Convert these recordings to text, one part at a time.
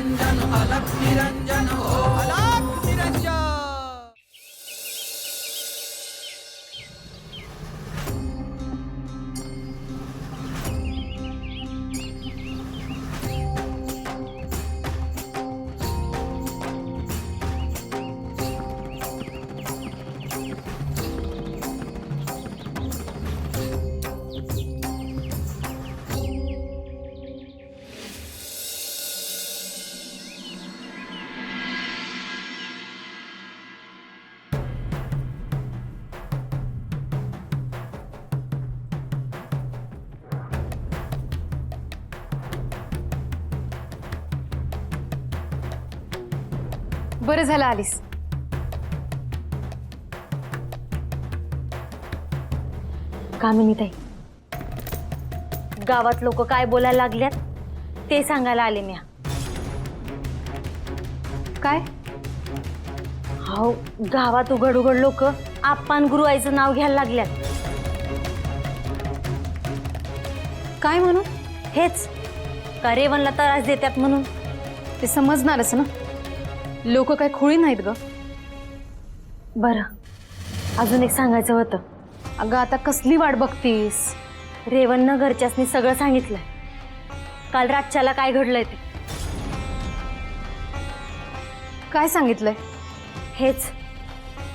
निरंजन अलग निरंजन हो अलग निरंजन। बरं झालं आलीस। कामिनीताई, गावात लोक काय बोलायला लागल्यात ते सांगायला आले मी। काय? हो, गावात उघड उघड लोक आप्पान गुरुआईचं नाव घ्यायला लागल्यात। काय म्हणून? हेच का रेवणला त्रास देतात म्हणून। ते समजणारच ना, लोक काय खोळी नाहीत ग। बरं, अजून एक सांगायचं होतं। अगं आता कसली वाट बघतीस? रेवणनं घरच्यासनी सगळं सांगितलंय, काल रातच्याला काय घडलंय ते। काय सांगितलंय? हेच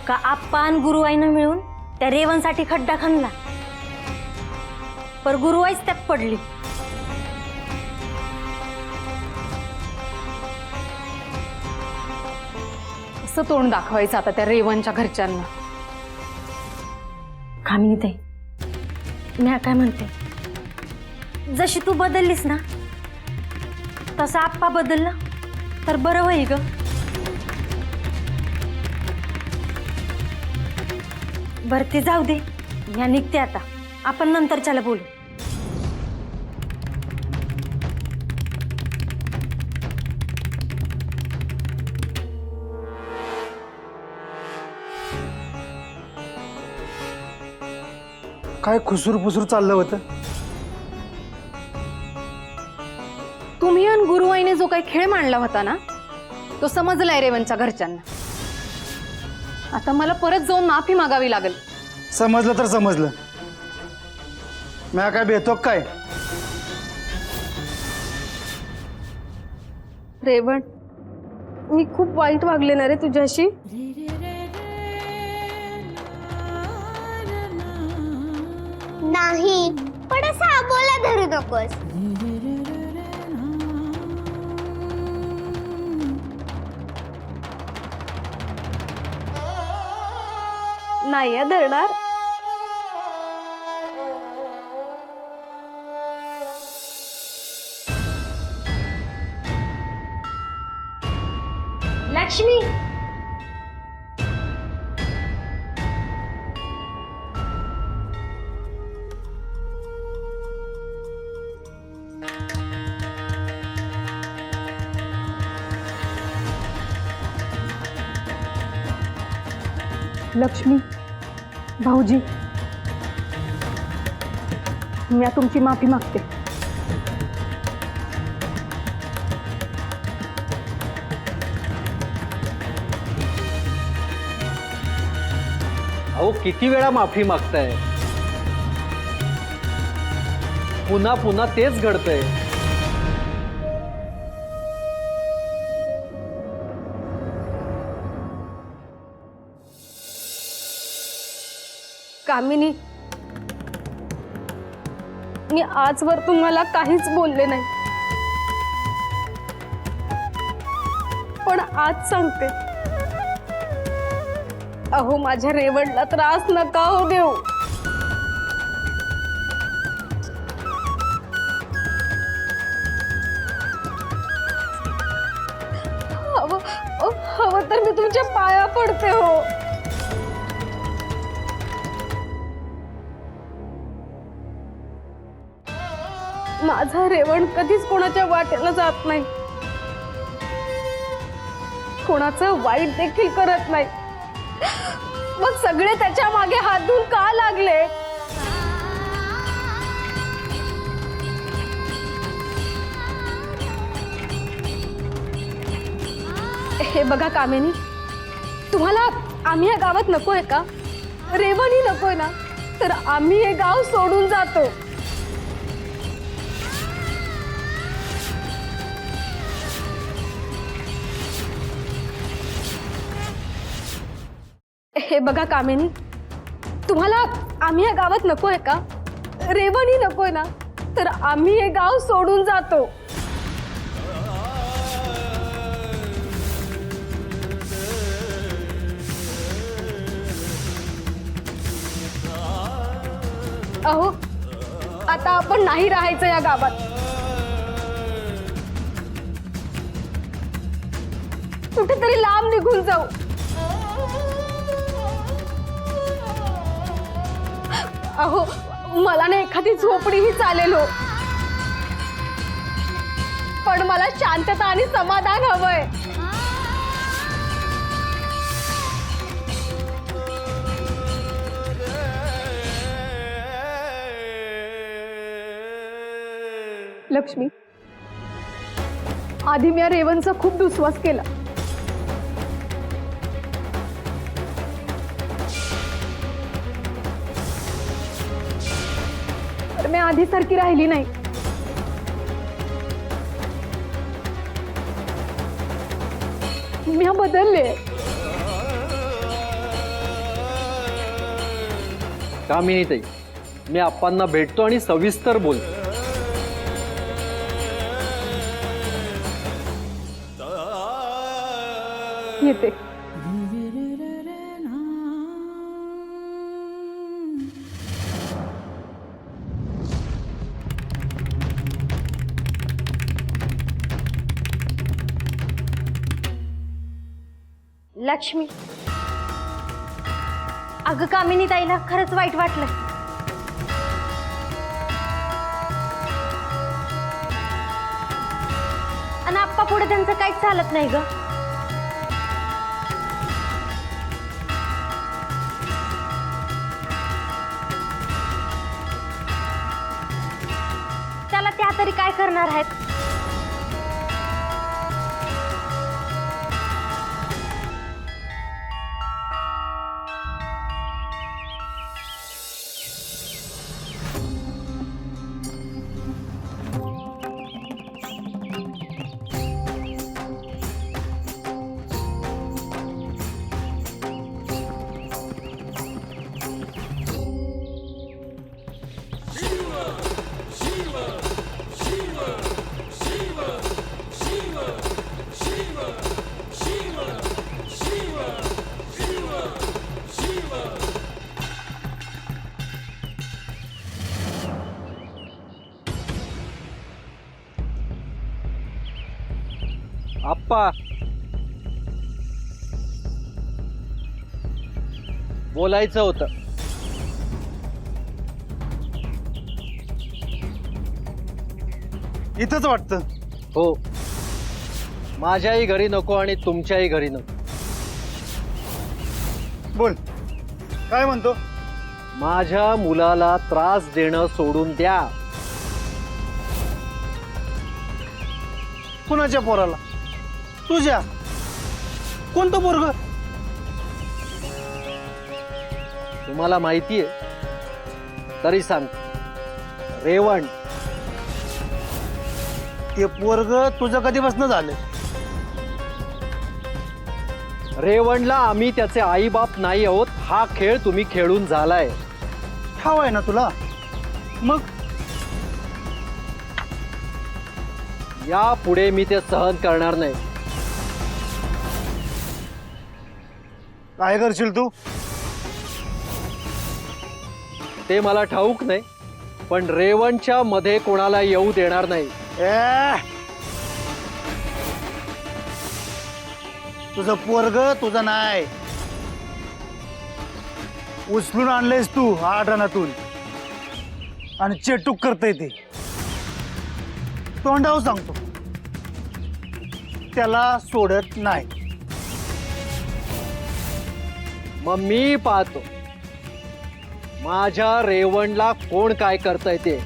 का आप्पान गुरुआईनं मिळून त्या रेवणसाठी खड्डा खणला, पर गुरुआईच त्यात पडली। असं तोंड दाखवायचं आता त्या रेवणच्या घरच्यांना? कामिनीताई, मी काय म्हणते, जशी तू बदललीस ना तसं आप्पा बदलला तर बरं होईल ग। बरं ते जाऊ दे, मी निघते आता, आपण नंतरच्याला बोलू। काय खुसूर पुसूर चाललं होतं? तुम्ही आणि गुरुआईने जो काही खेळ मांडला होता ना, तो समजलाय रेवणच्या घरच्यांना। आता मला परत जाऊन माफी मागावी लागेल। समजलं तर समजलं, मी काय भेटतो काय? रेवण, मी खूप वाईट वागले ना रे तुझ्याशी। नाही, पण असं आबोला धरू नकोस। नाही आहे धरणार। लक्ष्मी, लक्ष्मी, भाऊजी, मी तुमची माफी मागते। अहो, किती वेळा माफी मागताय? पुन्हा पुन्हा तेच घडतंय। कामिनी, मी आजवर तुम्हाला काहीच बोलले नाही, पण आज सांगते, अहो माझ्या रेवणला त्रास नका हो देऊ। हवं तर मी तुमच्या पाया पडते हो। माझा रेवण कधीच कोणाच्या वाटेला जात नाही, कोणाचं वाईट देखील करत नाही। मग सगळे त्याच्या मागे हात धुवून का लागले? हे बघा कामिनी, तुम्हाला आम्ही या गावात नकोय का? रेवणही नकोय ना? तर आम्ही हे गाव सोडून जातो. हे बघा कामिनी, तुम्हाला आम्ही या गावात नकोय का? रेवणही नकोय ना? तर आम्ही हे गाव सोडून जातो. अहो, आता आपण नाही राहायचं या गावात. कुठेतरी लांब निघून जाऊ. अहो, मला ना एखादी झोपडीही चालेल हो, पण मला शांतता आणि समाधान हवंय. लक्ष्मी, आधी मी या रेवणचा खूप दुस्वास केला. तर मी आधीसारखी राहिली नाही. मी बदलले. कामिनी ताई, मी आप्पांना भेटतो आणि सविस्तर बोलतो. येते. लक्ष्मी, अगं कामिनी ताईला खरंच वाईट वाटलं. आणि आप्पा पुढे त्यांचं काहीच चालत नाही ग. त्याला त्या तरी काय करणार आहेत. आप्पा, बोलायचं होतं. इथंच वाटतं. हो, माझ्याही घरी नको आणि तुमच्याही घरी नको. बोल, काय म्हणतो? माझ्या मुलाला त्रास देणं सोडून द्या. कुणाच्या पोराला? तुझ्या? कोणतं पोरग? तुम्हाला माहितीये तरी सांग. रेवण. ते पोरग तुझं कधीपासून झालं? रेवणला आम्ही त्याचे आई बाप नाही आहोत. हा खेळ तुम्ही खेळून झालाय. ठाव आहे ना तुला? मग यापुढे मी ते सहन करणार नाही. काय करशील तू? ते मला ठाऊक नाही, पण रेवणच्या मध्ये कोणाला येऊ देणार नाही. तुझं पोरग तुझं नाही. उचलून आणलेस तू आठवणातून आणि चेटूक करता ते. तोंडावर सांगतो, त्याला सोडत नाही. मग मी पाहतो माझ्या रेवणला कोण काय करतंय ते.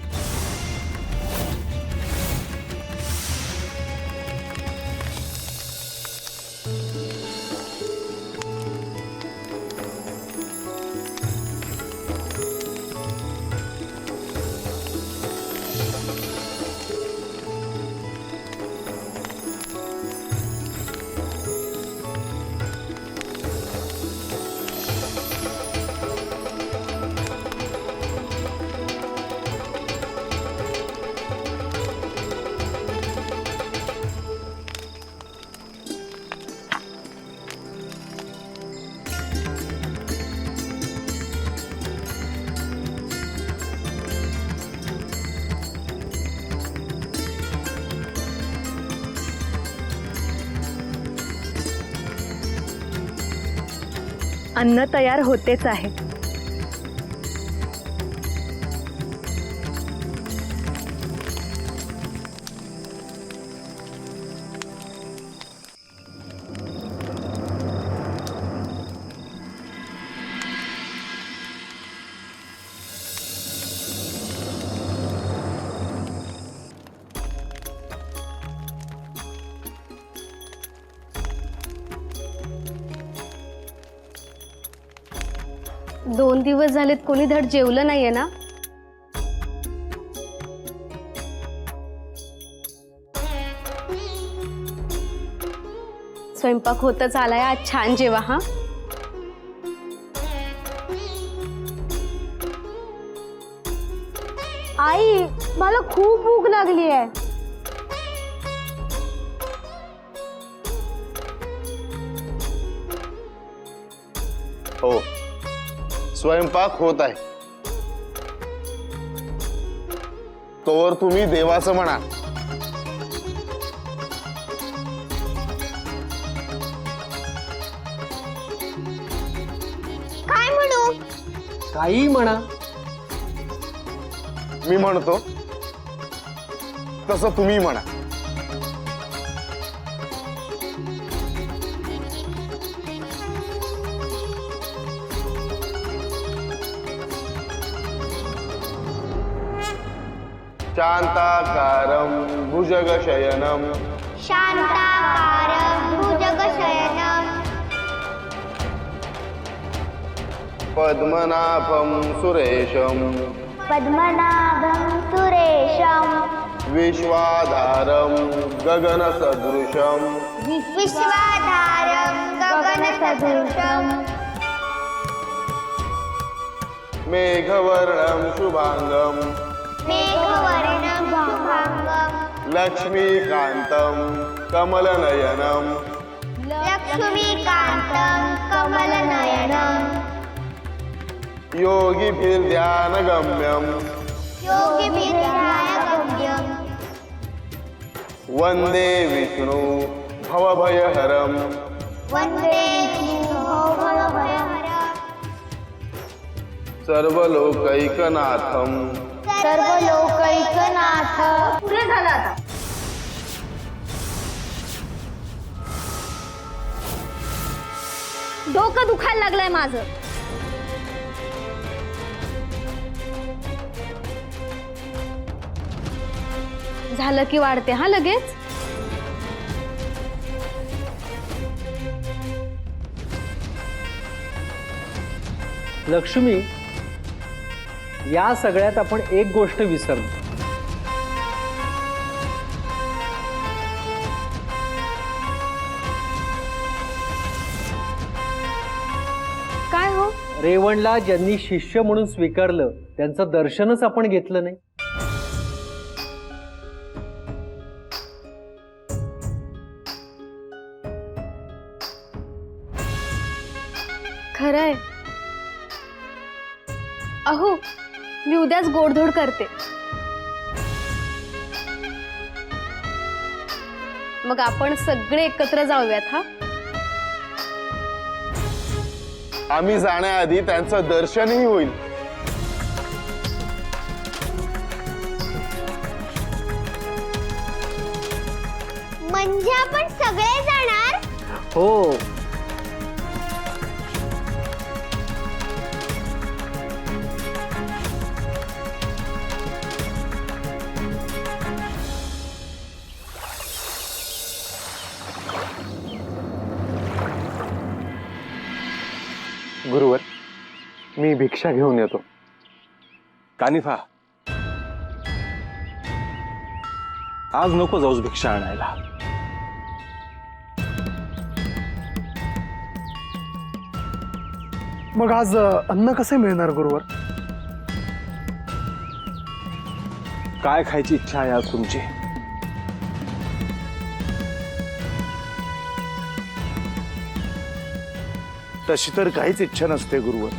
अन्न तयार होतेच आहे. दोन दिवस झालेत कोणी धड जेवलं नाहीये ना. स्वयंपाक होतच आलाय, आज छान जेवा हा. आई मला खूप भूक लागली आहे. हो, स्वयंपाक होत आहे. तोवर तुम्ही देवाचं म्हणा. काय म्हणू? काही म्हणा. मी म्हणतो तसं तुम्ही म्हणा. शांताकारं भुजगशयनं शांताकारं भुजगशयनं पद्मनाभं सुरेशं पद्मनाभं सुरेशं विश्वाधारं गगनसदृशं विश्वाधारं गगनसदृशं मेघवर्णं शुभांगं मेघवर्णं शुभांगं लक्ष्मीकान्तं कमलनयनं लक्ष्मीकान्तं कमलनयनं योगिभिर्ध्यानगम्यं योगिभिर्ध्यानगम्यं वन्दे विष्णु भवभयहरं वन्दे विष्णुं भवभयहरं सर्वलोकैकनाथं सर्वलोकैकनाथ. पुरे झालं आता. डोकं दुखायला लागलंय माझं. झालं की वाढते हा लगेच. लक्ष्मी, या सगळ्यात आपण एक गोष्ट विसरलो. काय हो? रेवणला ज्यांनी शिष्य म्हणून स्वीकारलं त्यांचं दर्शनच आपण घेतलं नाही. खरंय. अहो, मी उद्याच गोडधोड करते. मग आपण सगळे एकत्र जाऊयात हा. आम्ही जाण्याआधी त्यांचं दर्शनही होईल. म्हणजे आपण सगळे जाणार? हो, गुरुवर, मी भिक्षा घेऊन येतो. कानिफा, आज नको जाऊस भिक्षा आणायला. मग आज अन्न कसे मिळणार गुरुवर? काय खायची इच्छा आहे आज तुमची? तशी तर काहीच इच्छा नसते गुरुवर,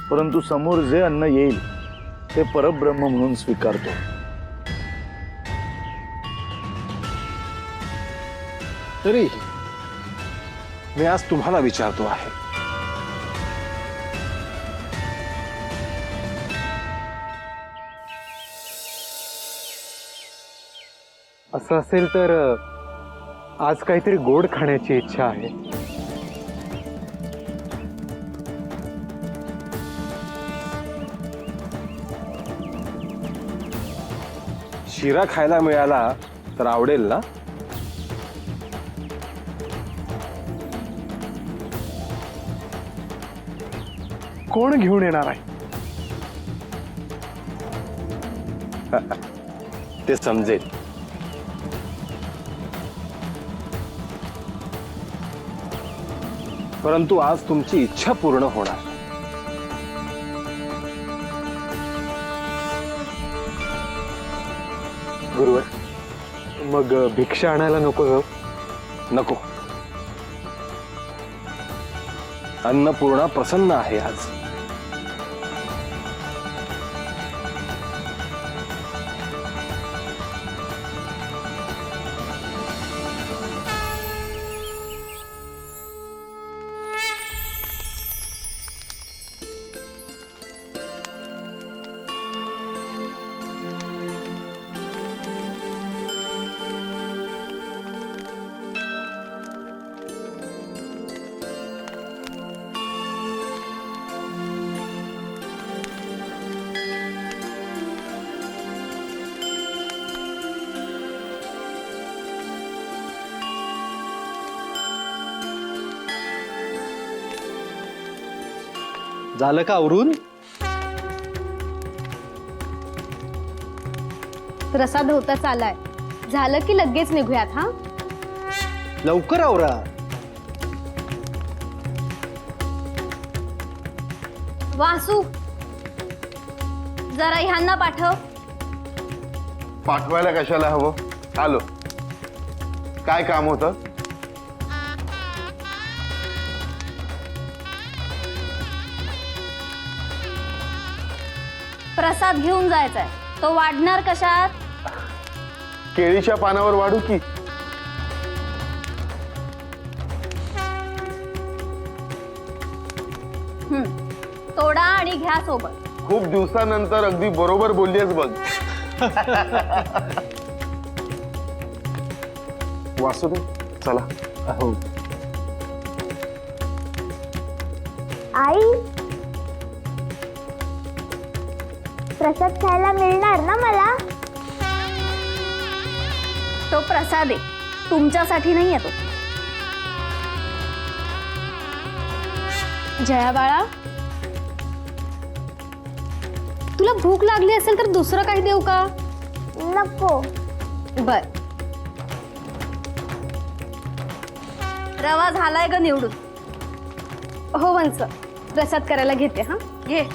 परंतु समोर जे अन्न येईल ते परब्रह्म म्हणून स्वीकारतो. तरी मी आज तुम्हाला विचारतो आहे, असं असेल तर आज काहीतरी गोड खाण्याची इच्छा आहे. शिरा खायला मिळाला तर आवडेल ना? कोण घेऊन येणार आहे? ते समजेल. परंतु आज तुमची इच्छा पूर्ण होणार. गुरुवर, मग भिक्षा आणायला नको जाऊ? नको. अन्नपूर्णा प्रसन्न आहे आज. झालं का आवरून? प्रसाद होताच आलाय, झालं की लगेच निघूयात. हा, लवकर आवरा. वासू, जरा ह्यांना पाठव. पाठवायला कशाला हवं? आलो. काय काम होतं? प्रसाद घेऊन जायचाय. तो वाढणार कशात? केळीच्या पानावर वाढू की? तोडा आणि घ्या सोबत. खूप दिवसानंतर अगदी बरोबर बोललीस बघ. वासुदेव, चला. हो. आई, प्रसाद खायला मिळणार ना मला? तो प्रसाद आहे, तुमच्यासाठी नाही येतो. जया बाळा, तुला भूक लागली असेल तर दुसरं काही देऊ का? नको. बर. रवा झालाय ग निवडून. हो वंच, प्रसाद करायला घेते. हा, घे.